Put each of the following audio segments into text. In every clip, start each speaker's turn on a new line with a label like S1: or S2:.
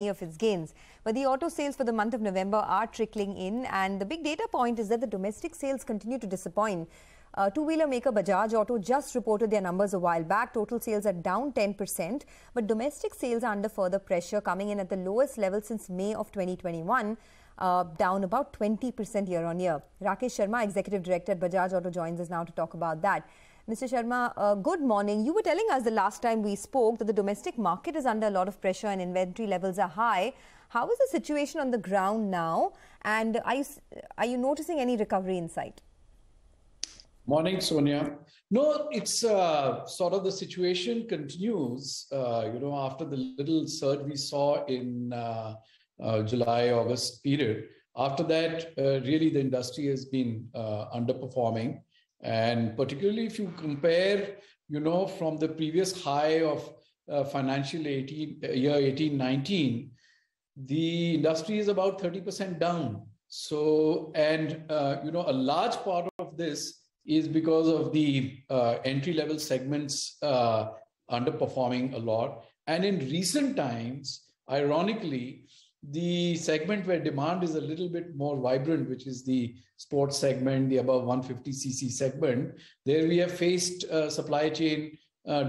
S1: of its gains. But the auto sales for the month of November are trickling in, and the big data point is that the domestic sales continue to disappoint. Two-wheeler maker Bajaj Auto just reported their numbers a while back. Total sales are down 10%, but domestic sales are under further pressure, coming in at the lowest level since May of 2021, down about 20% year on year. Rakesh Sharma, Executive Director at Bajaj Auto, joins us now to talk about that. Mr. Sharma, good morning. You were telling us the last time we spoke that the domestic market is under a lot of pressure and inventory levels are high. How is the situation on the ground now? And are you noticing any recovery in sight?
S2: Morning, Sonia. No, it's sort of the situation continues, after the little surge we saw in July, August period. After that, really the industry has been underperforming. And particularly if you compare, from the previous high of financial year 18-19, the industry is about 30% down. So, and, a large part of this is because of the entry-level segments underperforming a lot. And in recent times, ironically, the segment where demand is a little bit more vibrant, which is the sports segment, the above 150cc segment, there we have faced supply chain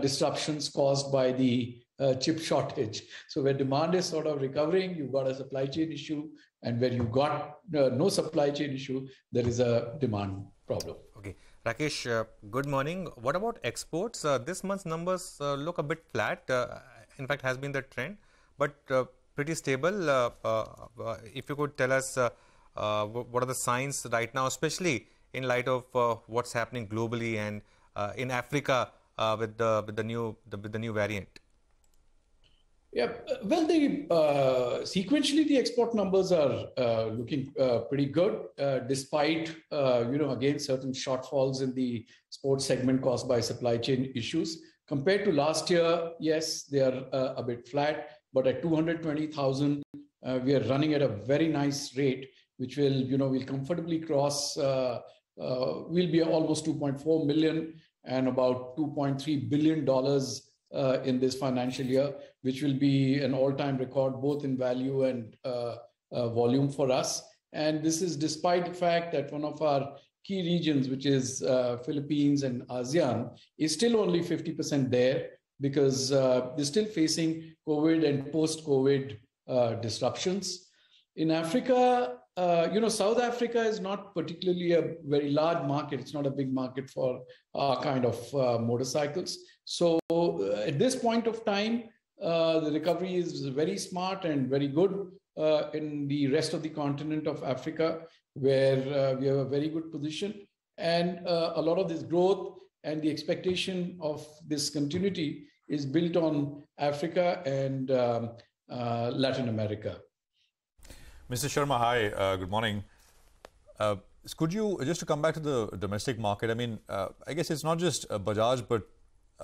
S2: disruptions caused by the chip shortage. So where demand is sort of recovering, you've got a supply chain issue, and where you've got no supply chain issue, there is a demand problem.
S3: Okay. Rakesh, good morning. What about exports? This month's numbers look a bit flat. In fact, has been the trend, but pretty stable. If you could tell us what are the signs right now, especially in light of what's happening globally and in Africa with the new variant.
S2: Yeah, well, sequentially the export numbers are looking pretty good, despite again certain shortfalls in the sports segment caused by supply chain issues. Compared to last year, yes, they are a bit flat, but at 220,000, we are running at a very nice rate, which will comfortably cross. Will be almost 2.4 million and about $2.3 billion in this financial year, which will be an all-time record both in value and volume for us. And this is despite the fact that one of our key regions, which is Philippines and ASEAN, is still only 50% there because they're still facing COVID and post-COVID disruptions. In Africa, South Africa is not particularly a very large market. It's not a big market for our kind of motorcycles. So at this point of time, the recovery is very smart and very good in the rest of the continent of Africa, where we have a very good position. And a lot of this growth and the expectation of this continuity is built on Africa and Latin America.
S4: Mr. Sharma, hi, good morning. Could you, just to come back to the domestic market, I mean, I guess it's not just Bajaj, but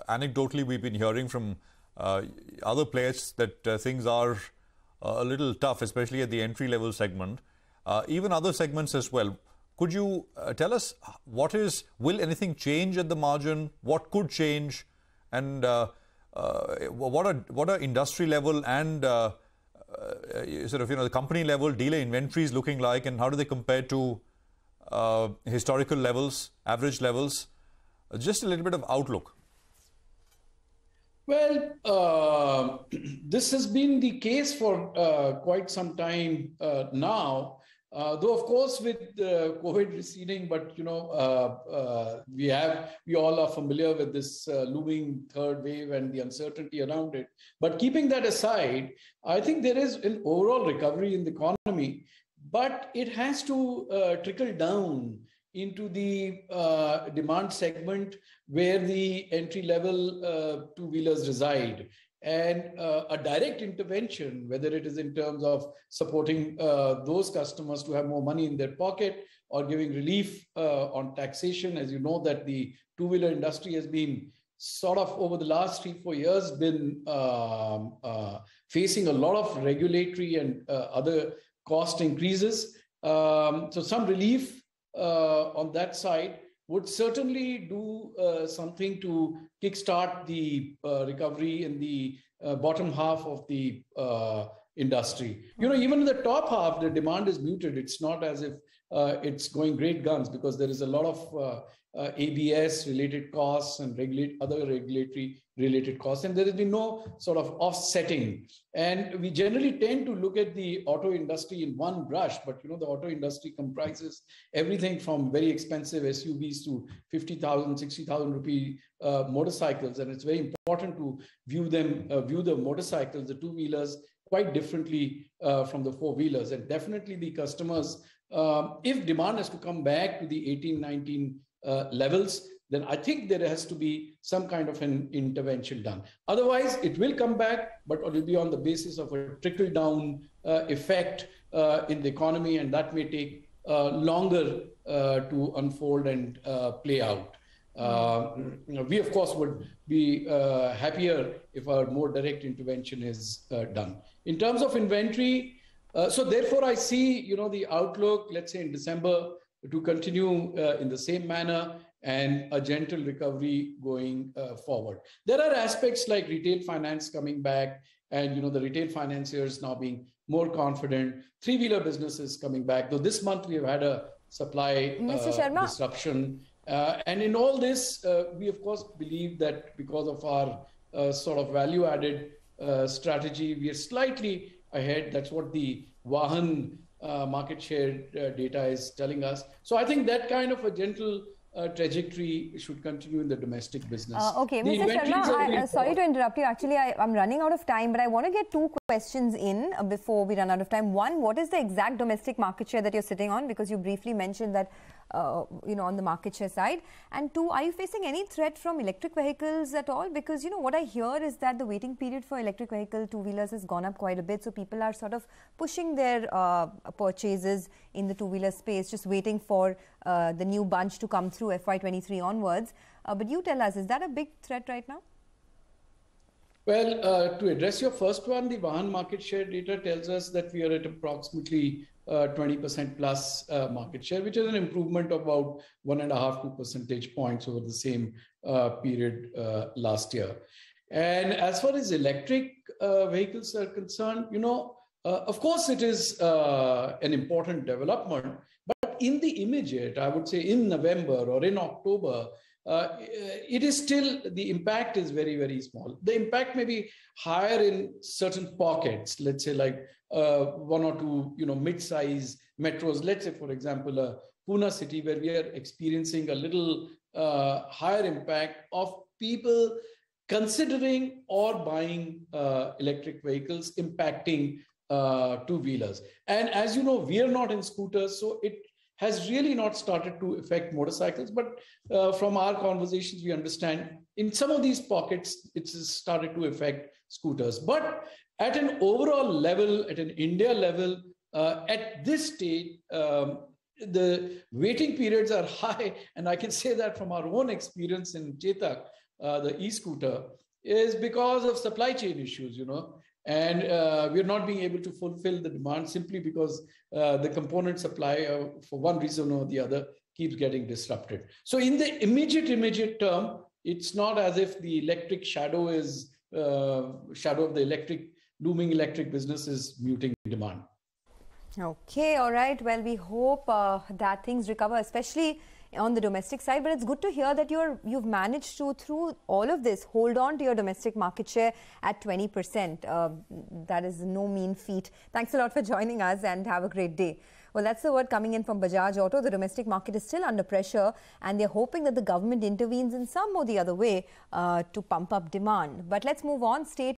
S4: anecdotally we've been hearing from other players that things are a little tough, especially at the entry-level segment, even other segments as well. Could you tell us will anything change at the margin? What could change? And what are industry level and the company level dealer inventories looking like, and how do they compare to historical levels, average levels? Just a little bit of outlook.
S2: Well, this has been the case for quite some time now, though of course with COVID receding, but we all are familiar with this looming third wave and the uncertainty around it. But keeping that aside, I think there is an overall recovery in the economy, but it has to trickle down into the demand segment where the entry-level two-wheelers reside. And a direct intervention, whether it is in terms of supporting those customers to have more money in their pocket or giving relief on taxation. As you know, that the two-wheeler industry has been sort of over the last 3-4 years been facing a lot of regulatory and other cost increases. So some relief on that side would certainly do something to kickstart the recovery in the bottom half of the industry. Even in the top half, the demand is muted. It's not as if it's going great guns, because there is a lot of ABS related costs and other regulatory related costs, and there has been no sort of offsetting. And we generally tend to look at the auto industry in one brush, but the auto industry comprises everything from very expensive SUVs to 50,000, 60,000 rupee motorcycles, and it's very important to view the motorcycles, the two-wheelers, quite differently from the four-wheelers. And definitely the customers, if demand has to come back to the 18, 19 levels, then I think there has to be some kind of an intervention done. Otherwise, it will come back, but it will be on the basis of a trickle-down effect in the economy, and that may take longer to unfold and play out. We, of course, would be happier if our more direct intervention is done. In terms of inventory, so therefore I see, the outlook, let's say in December, to continue in the same manner, and a gentle recovery going forward. There are aspects like retail finance coming back, and the retail financiers now being more confident. Three-wheeler businesses coming back, though this month we have had a supply disruption. And in all this, we of course believe that because of our sort of value-added strategy, we are slightly ahead. That's what the Vahan market share data is telling us. So I think that kind of a gentle trajectory should continue in the domestic business.
S1: Okay, Mr. Sharma, sorry to interrupt you. Actually, I'm running out of time, but I want to get two questions in before we run out of time. One, what is the exact domestic market share that you're sitting on? Because you briefly mentioned that, on the market share side. And two, are you facing any threat from electric vehicles at all? Because, what I hear is that the waiting period for electric vehicle two-wheelers has gone up quite a bit. So people are sort of pushing their purchases in the two-wheeler space, just waiting for the new bunch to come through FY23 onwards. But you tell us, is that a big threat right now?
S2: Well, to address your first one, the Vahan market share data tells us that we are at approximately 20% plus market share, which is an improvement of about 1.5-2 percentage points over the same period last year. And as far as electric vehicles are concerned, of course it is an important development, but in the immediate, I would say in November or in October, it is still, the impact is very, very small. The impact may be higher in certain pockets, let's say like one or two, mid-size metros. Let's say, for example, Pune city, where we are experiencing a little higher impact of people considering or buying electric vehicles, impacting two-wheelers. And as you know, we are not in scooters, so it has really not started to affect motorcycles. But from our conversations, we understand in some of these pockets, it's started to affect scooters. But at an overall level, at an India level, at this stage, the waiting periods are high. And I can say that from our own experience in Chetak, the e-scooter, is because of supply chain issues, And we're not being able to fulfill the demand simply because the component supply, for one reason or the other, keeps getting disrupted. So in the immediate term, it's not as if the electric shadow of the looming electric business is muting demand.
S1: Okay, all right. Well, we hope that things recover, especially on the domestic side, but it's good to hear that you've managed to, through all of this, hold on to your domestic market share at 20%. That is no mean feat. Thanks a lot for joining us, and have a great day. Well, that's the word coming in from Bajaj Auto. The domestic market is still under pressure, and they're hoping that the government intervenes in some or the other way to pump up demand. But let's move on. Stay